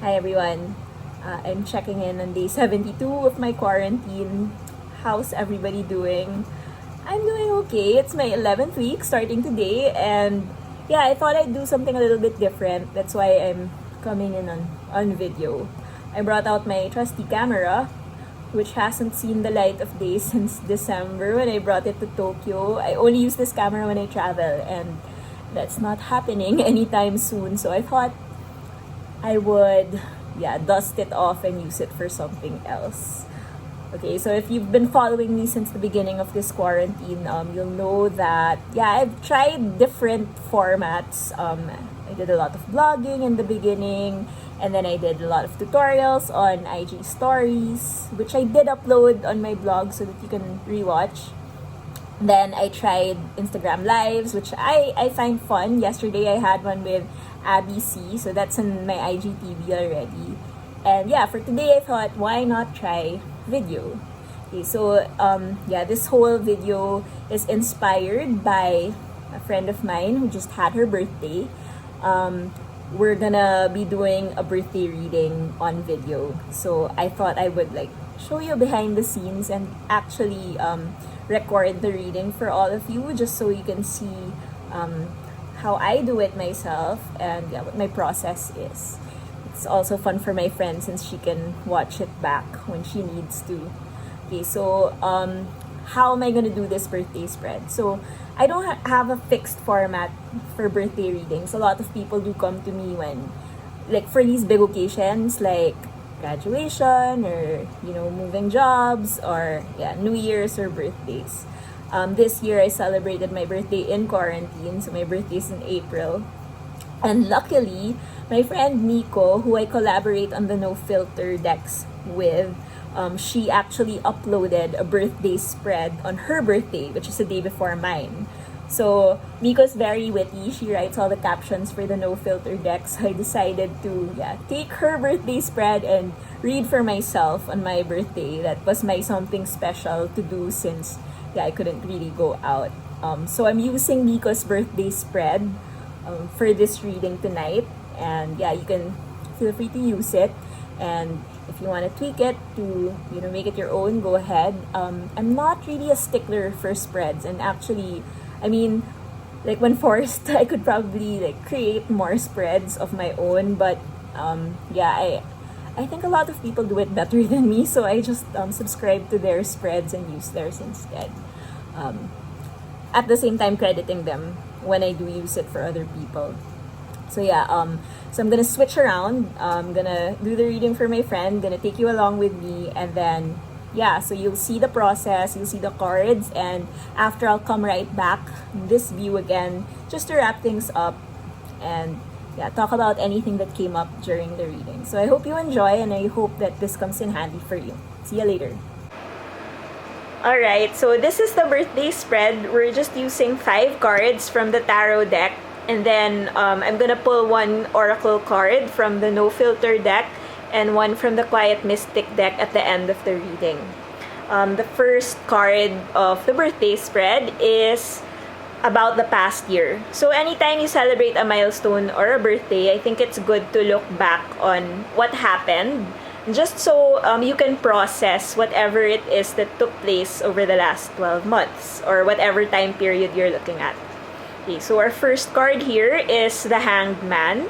Hi everyone. I'm checking in on day 72 of my quarantine. How's everybody doing? I'm doing okay. It's my 11th week starting today, and yeah, I thought I'd do something a little bit different. That's why I'm coming in on video. I brought out my trusty camera, which hasn't seen the light of day since December when I brought it to Tokyo. I only use this camera when I travel, and that's not happening anytime soon. So I thought I would, dust it off and use it for something else. Okay, so if you've been following me since the beginning of this quarantine, you'll know that, I've tried different formats. I did a lot of vlogging in the beginning, and then I did a lot of tutorials on IG stories, which I did upload on my blog so that you can rewatch. Then I tried Instagram Lives, which I find fun. Yesterday I had one with Abby C, so that's in my IGTV already. And yeah, for today I thought, why not try video? Okay, so this whole video is inspired by a friend of mine who just had her birthday. We're gonna be doing a birthday reading on video. So I thought I would show you behind the scenes and actually record the reading for all of you, just so you can see how I do it myself and what my process is. It's also fun for my friend since she can watch it back when she needs to. Okay, so how am I gonna do this birthday spread? So I don't have a fixed format for birthday readings. A lot of people do come to me when, for these big occasions like graduation or moving jobs or New Year's or birthdays. This year I celebrated my birthday in quarantine, so my birthday is in April. And luckily, my friend Mikko, who I collaborate on the No Filter decks with, she actually uploaded a birthday spread on her birthday, which is the day before mine. So Miko's very witty. She writes all the captions for the No Filter deck. So I decided to take her birthday spread and read for myself on my birthday. That was my something special to do since I couldn't really go out. So I'm using Miko's birthday spread for this reading tonight. And you can feel free to use it. And if you want to tweak it to make it your own, go ahead. I'm not really a stickler for spreads, and actually, when forced, I could probably create more spreads of my own, but I think a lot of people do it better than me, so I just subscribe to their spreads and use theirs instead. At the same time, crediting them when I do use it for other people. So so I'm gonna switch around. I'm gonna do the reading for my friend, gonna take you along with me, and then so you'll see the process, you'll see the cards, and after I'll come right back in this view again, just to wrap things up and talk about anything that came up during the reading. So I hope you enjoy, and I hope that this comes in handy for you. See you later. Alright, so this is the birthday spread. We're just using 5 cards from the tarot deck, and then I'm gonna pull one oracle card from the No Filter deck and one from the Quiet Mystic deck at the end of the reading. The first card of the birthday spread is about the past year. So anytime you celebrate a milestone or a birthday, I think it's good to look back on what happened, just so you can process whatever it is that took place over the last 12 months or whatever time period you're looking at. Okay, so our first card here is the Hanged Man.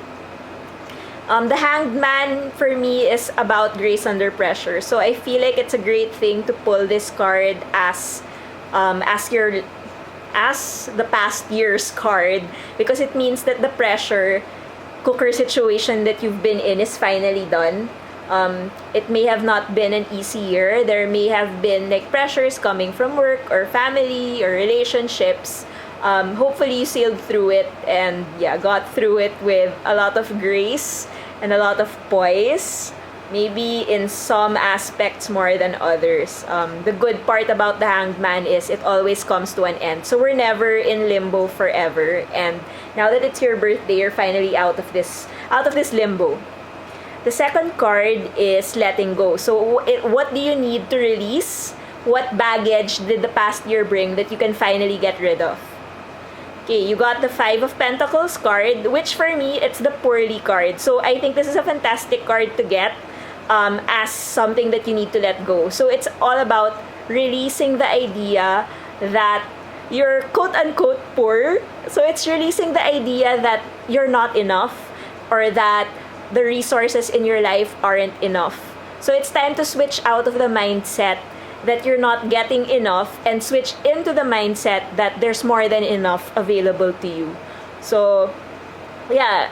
The Hanged Man for me is about grace under pressure. So I feel like it's a great thing to pull this card as the past year's card, because it means that the pressure cooker situation that you've been in is finally done. It may have not been an easy year. There may have been pressures coming from work or family or relationships. Hopefully you sailed through it and got through it with a lot of grace and a lot of poise, maybe in some aspects more than others. The good part about the Hanged Man is it always comes to an end, so we're never in limbo forever, and now that it's your birthday, you're finally out of this limbo. The second card is letting go. So what do you need to release? What baggage did the past year bring that you can finally get rid of? Okay, you got the Five of Pentacles card, which for me, it's the poorly card. So I think this is a fantastic card to get as something that you need to let go. So it's all about releasing the idea that you're quote-unquote poor. So it's releasing the idea that you're not enough or that the resources in your life aren't enough. So it's time to switch out of the mindset that you're not getting enough and switch into the mindset that there's more than enough available to you. So yeah,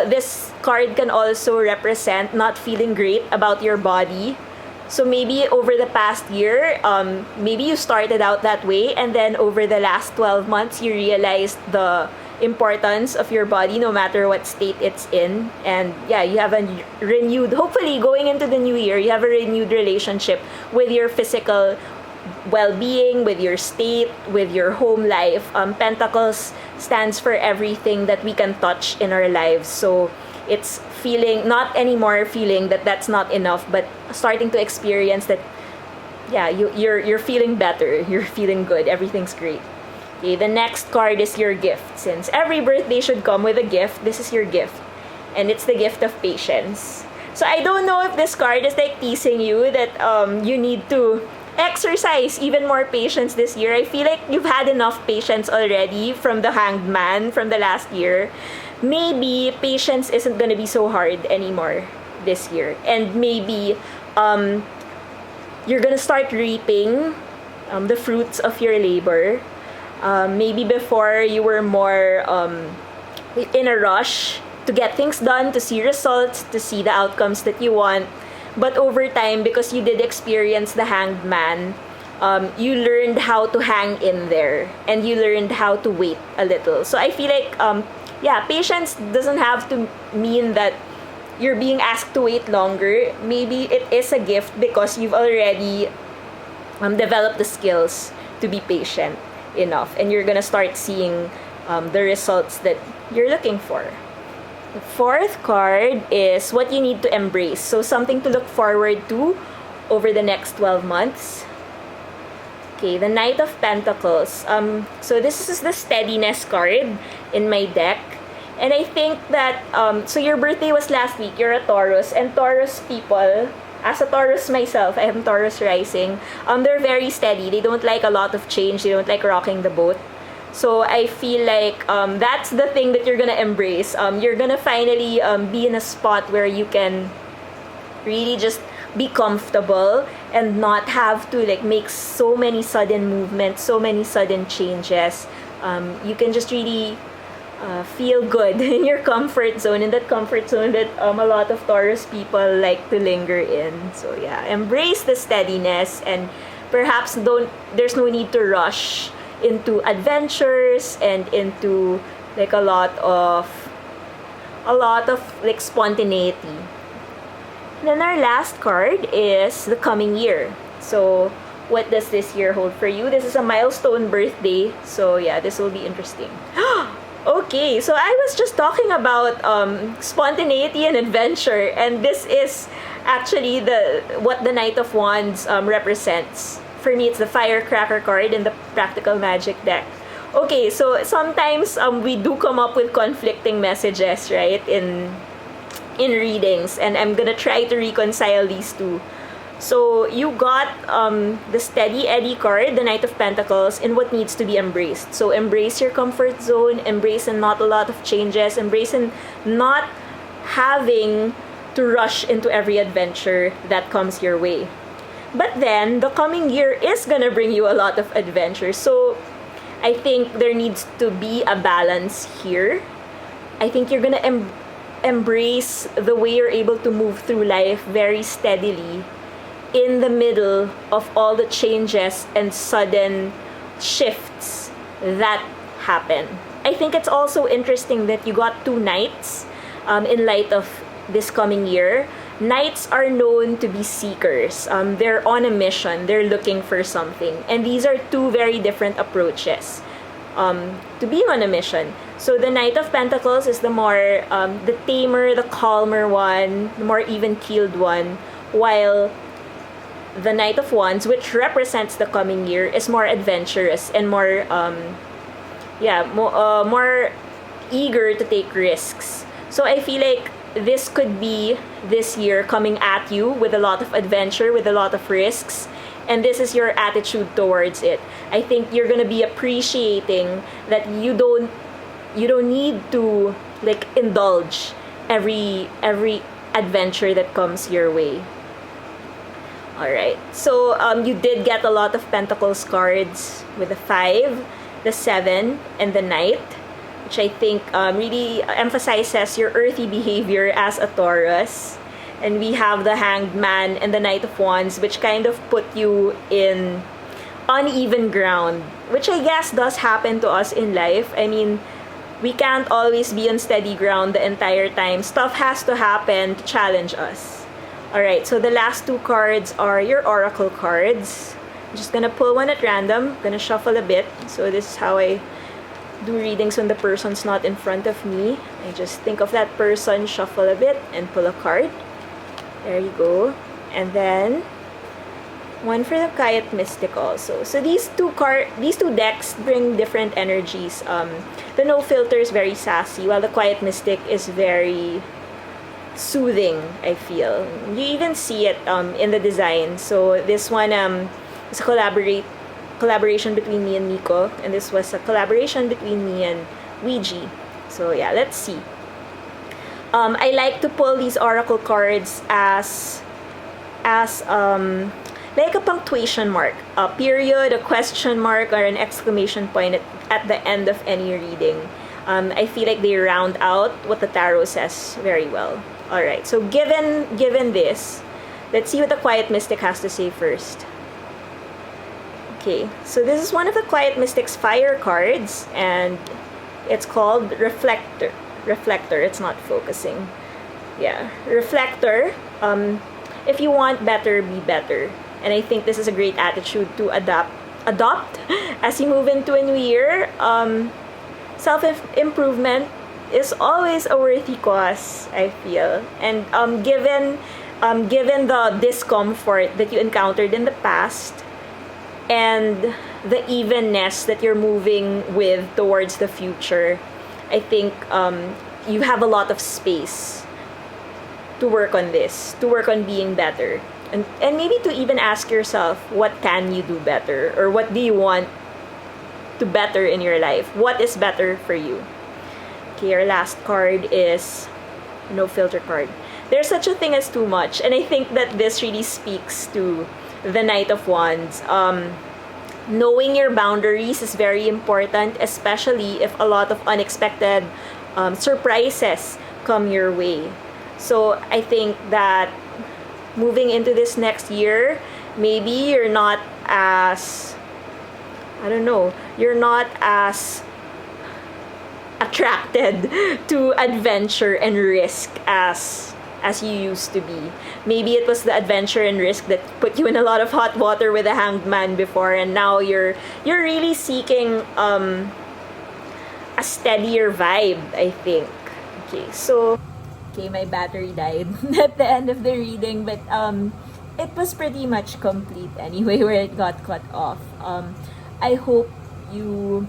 this card can also represent not feeling great about your body. So maybe over the past year, maybe you started out that way, and then over the last 12 months, you realized the importance of your body no matter what state it's in. And yeah, you have a renewed, hopefully going into the new year, you have a renewed relationship with your physical well-being, with your state, with your home life. Pentacles stands for everything that we can touch in our lives. So it's feeling, not anymore feeling that that's not enough, but starting to experience that, yeah, you're feeling better, you're feeling good, everything's great. Okay, the next card is your gift. Since every birthday should come with a gift, this is your gift. And it's the gift of patience. So I don't know if this card is like teasing you that you need to exercise even more patience this year. I feel like you've had enough patience already from the Hanged Man from the last year. Maybe patience isn't gonna be so hard anymore this year. And maybe you're gonna start reaping the fruits of your labor. Maybe before you were more in a rush to get things done, to see results, to see the outcomes that you want. But over time, because you did experience the Hanged Man, you learned how to hang in there and you learned how to wait a little. So I feel like, yeah, patience doesn't have to mean that you're being asked to wait longer. Maybe it is a gift because you've already developed the skills to be patient enough, and you're gonna start seeing the results that you're looking for. The fourth card is what you need to embrace. So something to look forward to over the next 12 months. Okay, the Knight of Pentacles. So this is the steadiness card in my deck. And I think that, so your birthday was last week, you're a Taurus, and Taurus people, as a Taurus myself, I am Taurus rising, they're very steady. They don't like a lot of change. They don't like rocking the boat. So I feel like that's the thing that you're gonna embrace. You're gonna finally be in a spot where you can really just be comfortable and not have to like make so many sudden movements, so many sudden changes. You can just really feel good in your comfort zone, in that comfort zone that a lot of Taurus people like to linger in. So yeah, embrace the steadiness, and perhaps there's no need to rush into adventures and into like a lot of like spontaneity. And then our last card is the coming year. So what does this year hold for you? This is a milestone birthday, so yeah, this will be interesting. Okay, so I was just talking about spontaneity and adventure, and this is actually what the Knight of Wands represents. For me, it's the Firecracker card in the Practical Magic deck. Okay, so sometimes we do come up with conflicting messages, right, in readings, and I'm gonna try to reconcile these two. So you got the Steady Eddie card, the Knight of Pentacles, in what needs to be embraced. So embrace your comfort zone, embrace and not a lot of changes, embrace and not having to rush into every adventure that comes your way. But then, the coming year is gonna bring you a lot of adventure. So I think there needs to be a balance here. I think you're gonna embrace the way you're able to move through life very steadily in the middle of all the changes and sudden shifts that happen. I think it's also interesting that you got two knights in light of this coming year. Knights are known to be seekers. They're on a mission. They're looking for something. And these are two very different approaches to being on a mission. So the Knight of Pentacles is the more, the tamer, the calmer one, the more even-keeled one, while the Knight of Wands, which represents the coming year, is more adventurous and more more eager to take risks. So I feel like this could be this year coming at you with a lot of adventure, with a lot of risks, and this is your attitude towards it. I think you're gonna be appreciating that you don't need to like indulge every adventure that comes your way. All right. So you did get a lot of Pentacles cards with the 5, the 7, and the Knight, which I think really emphasizes your earthy behavior as a Taurus. And we have the Hanged Man and the Knight of Wands, which kind of put you in uneven ground, which I guess does happen to us in life. I mean, we can't always be on steady ground the entire time. Stuff has to happen to challenge us. Alright, so the last 2 cards are your Oracle cards. I'm just gonna pull one at random, gonna shuffle a bit. So this is how I do readings when the person's not in front of me. I just think of that person, shuffle a bit, and pull a card. There you go. And then one for the Quiet Mystic also. So these two decks bring different energies. The No Filter is very sassy, while the Quiet Mystic is very soothing, I feel. You even see it in the design. So this one is a collaboration between me and Mikko, and this was a collaboration between me and Ouija. So yeah, let's see. I like to pull these oracle cards as like a punctuation mark, a period, a question mark, or an exclamation point at the end of any reading. I feel like they round out what the tarot says very well. All right, so given this, let's see what the Quiet Mystic has to say first. Okay, so this is one of the Quiet Mystic's fire cards, and it's called Reflector. Reflector, it's not focusing. Yeah, Reflector. If you want better, be better. And I think this is a great attitude to adopt as you move into a new year. Self-improvement is always a worthy cause, I feel. And given the discomfort that you encountered in the past and the evenness that you're moving with towards the future, I think you have a lot of space to work on this, to work on being better. And maybe to even ask yourself, what can you do better? Or what do you want to better in your life? What is better for you? Okay, our last card is No Filter card. There's such a thing as too much. And I think that this really speaks to the Knight of Wands. Knowing your boundaries is very important, especially if a lot of unexpected surprises come your way. So I think that moving into this next year, maybe you're not as, you're not as attracted to adventure and risk as you used to be. Maybe it was the adventure and risk that put you in a lot of hot water with a Hanged Man before, and now you're really seeking a steadier vibe, I think. Okay, my battery died at the end of the reading, but it was pretty much complete anyway where it got cut off. I hope you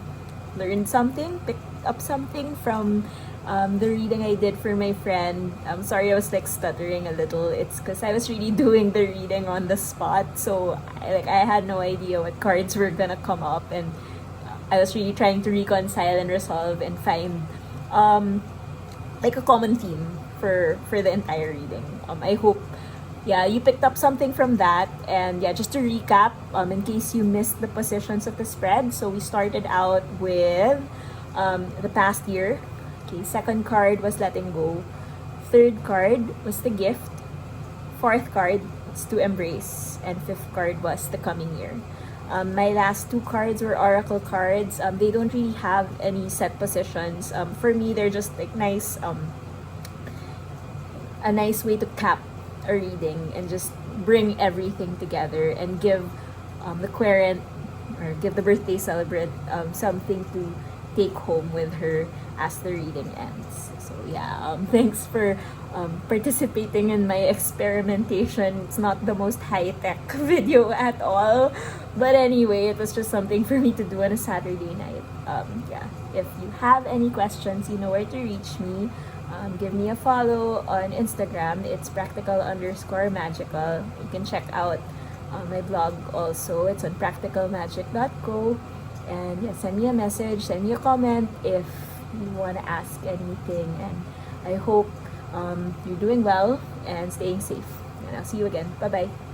learned something, picked up something from the reading I did for my friend. I'm sorry I was like stuttering a little. It's because I was really doing the reading on the spot, so I had no idea what cards were gonna come up, and I was really trying to reconcile and resolve and find like a common theme for the entire reading. I hope you picked up something from that. And just to recap, in case you missed the positions of the spread, so we started out with the past year. Okay, second card was letting go. Third card was the gift. Fourth card was to embrace. And fifth card was the coming year. My last 2 cards were oracle cards. They don't really have any set positions. For me, they're just like nice, a nice way to cap a reading and just bring everything together and give the querent or give the birthday celebrant something to take home with her as the reading ends. So thanks for participating in my experimentation. It's not the most high-tech video at all, but anyway, it was just something for me to do on a Saturday night. If you have any questions, you know where to reach me. Give me a follow on Instagram. It's practical_magical. You can check out my blog also. It's on practicalmagic.co. And yeah, send me a message, send me a comment if you want to ask anything. And I hope you're doing well and staying safe. And I'll see you again. Bye bye.